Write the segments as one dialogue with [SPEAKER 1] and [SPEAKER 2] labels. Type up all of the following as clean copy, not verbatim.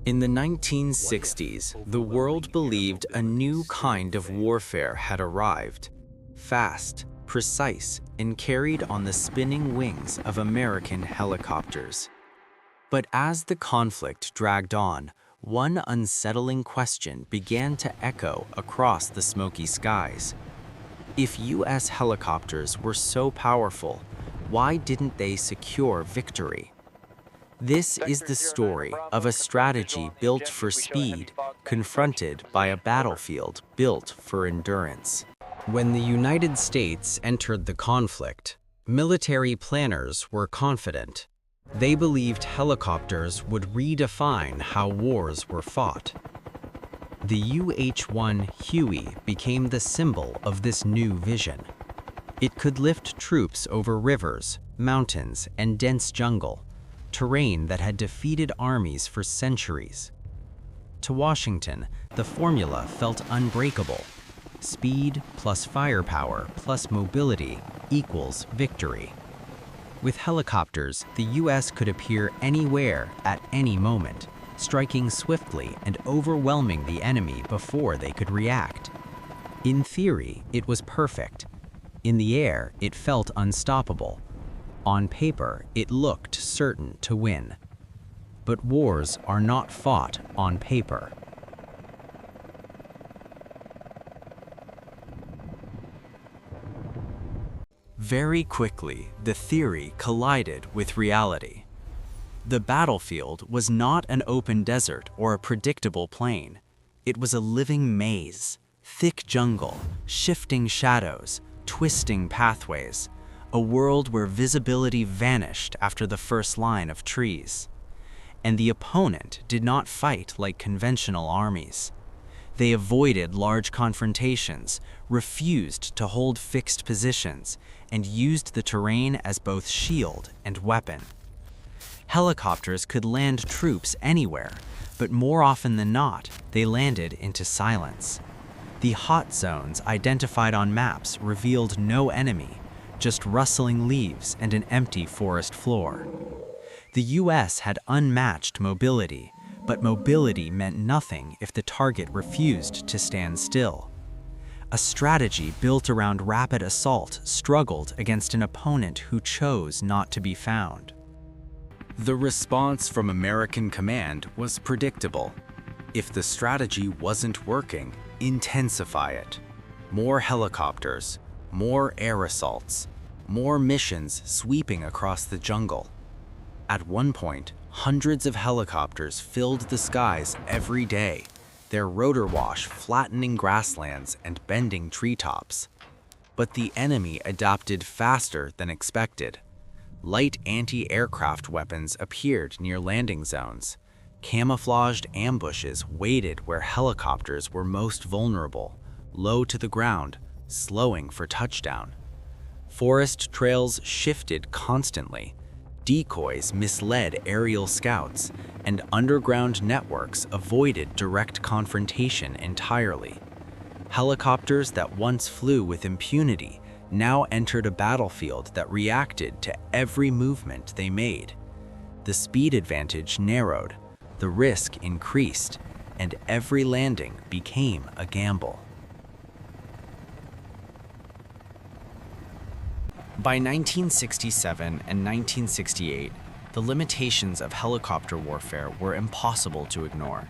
[SPEAKER 1] In the 1960s, the world believed a new kind of warfare had arrived. Fast, precise, and carried on the spinning wings of American helicopters. But as the conflict dragged on, one unsettling question began to echo across the smoky skies. If U.S. helicopters were so powerful, why didn't they secure victory? This is the story of a strategy built for speed, confronted by a battlefield built for endurance. When the United States entered the conflict, military planners were confident. They believed helicopters would redefine how wars were fought. The UH-1 Huey became the symbol of this new vision. It could lift troops over rivers, mountains, and dense jungle, terrain that had defeated armies for centuries. To Washington, the formula felt unbreakable. Speed plus firepower plus mobility equals victory. With helicopters, the U.S. could appear anywhere at any moment, striking swiftly and overwhelming the enemy before they could react. In theory, it was perfect. In the air, it felt unstoppable. On paper, it looked certain to win. But wars are not fought on paper. Very quickly, the theory collided with reality. The battlefield was not an open desert or a predictable plain. It was a living maze, thick jungle, shifting shadows, twisting pathways, a world where visibility vanished after the first line of trees. And the opponent did not fight like conventional armies. They avoided large confrontations, refused to hold fixed positions, and used the terrain as both shield and weapon. Helicopters could land troops anywhere, but more often than not, they landed into silence. The hot zones identified on maps revealed no enemy, just rustling leaves and an empty forest floor. The U.S. had unmatched mobility, but mobility meant nothing if the target refused to stand still. A strategy built around rapid assault struggled against an opponent who chose not to be found. The response from American command was predictable. If the strategy wasn't working, intensify it. More helicopters, more air assaults, more missions sweeping across the jungle. At one point, hundreds of helicopters filled the skies every day, their rotor wash flattening grasslands and bending treetops. But the enemy adapted faster than expected. Light anti-aircraft weapons appeared near landing zones. Camouflaged ambushes waited where helicopters were most vulnerable, low to the ground, slowing for touchdown. Forest trails shifted constantly. Decoys misled aerial scouts, and underground networks avoided direct confrontation entirely. Helicopters that once flew with impunity now entered a battlefield that reacted to every movement they made. The speed advantage narrowed, the risk increased, and every landing became a gamble. By 1967 and 1968, the limitations of helicopter warfare were impossible to ignore.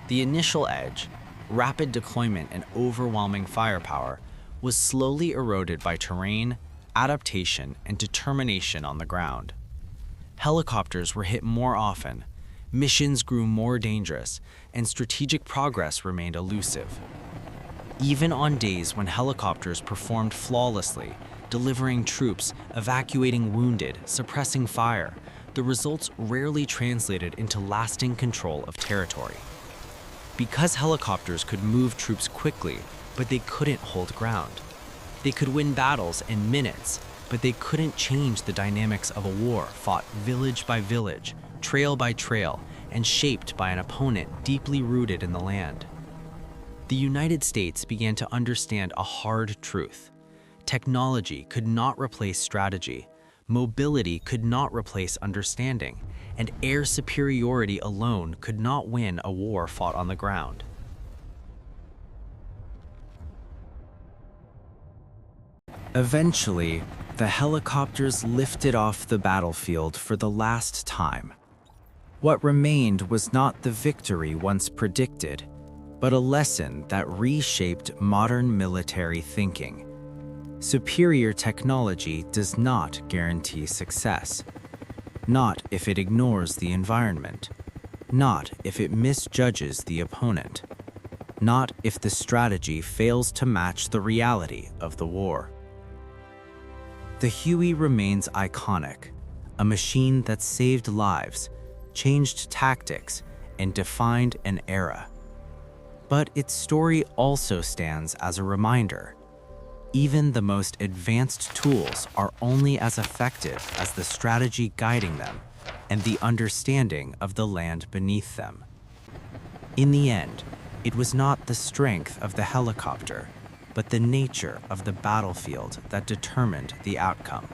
[SPEAKER 1] The initial edge, rapid deployment and overwhelming firepower, was slowly eroded by terrain, adaptation, and determination on the ground. Helicopters were hit more often, missions grew more dangerous, and strategic progress remained elusive. Even on days when helicopters performed flawlessly, delivering troops, evacuating wounded, suppressing fire, the results rarely translated into lasting control of territory. Because helicopters could move troops quickly, but they couldn't hold ground. They could win battles in minutes, but they couldn't change the dynamics of a war fought village by village, trail by trail, and shaped by an opponent deeply rooted in the land. The United States began to understand a hard truth. Technology could not replace strategy, mobility could not replace understanding, and air superiority alone could not win a war fought on the ground. Eventually, the helicopters lifted off the battlefield for the last time. What remained was not the victory once predicted, but a lesson that reshaped modern military thinking. Superior technology does not guarantee success. Not if it ignores the environment. Not if it misjudges the opponent. Not if the strategy fails to match the reality of the war. The Huey remains iconic, a machine that saved lives, changed tactics, and defined an era. But its story also stands as a reminder. Even the most advanced tools are only as effective as the strategy guiding them and the understanding of the land beneath them. In the end, it was not the strength of the helicopter, but the nature of the battlefield that determined the outcome.